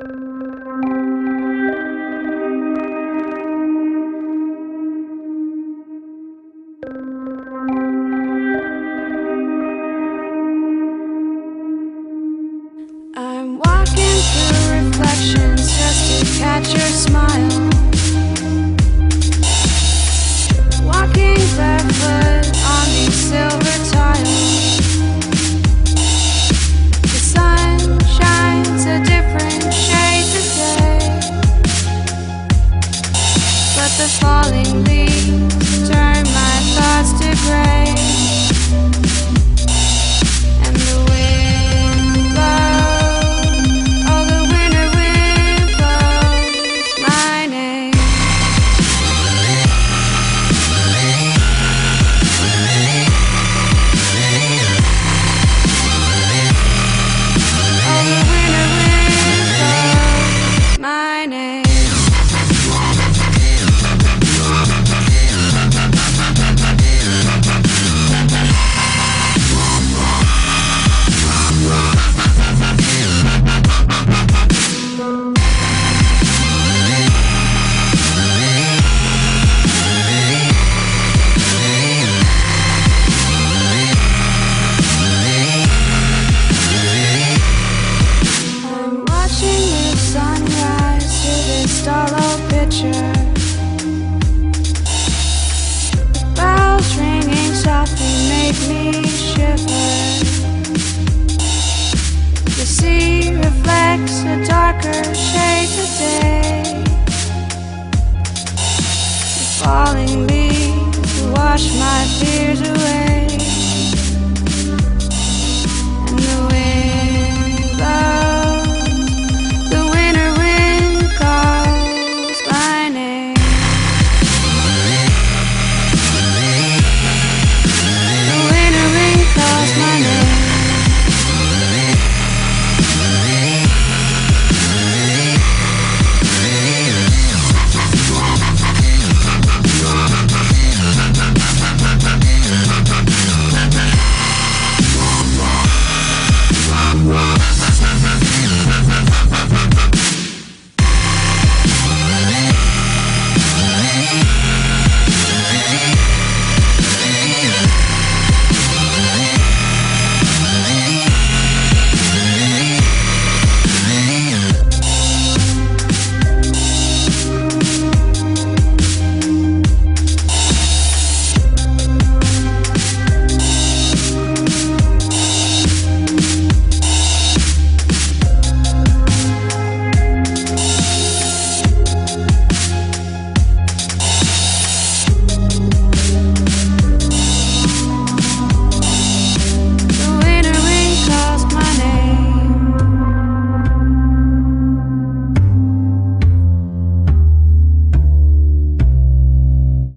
I'm walking through reflections just to catch your smile. Walking barefoot on these silver tiles. The sun shines a different shade today, but the falling leaves turn my thoughts to gray. And the wind blows, oh the winter wind blows my name. Oh the winter wind blows my name. I'm watching the sunrise through this starlow picture. Bells ringing softly make me shiver. The sea reflects a darker shade today. The falling leaves wash my fears away.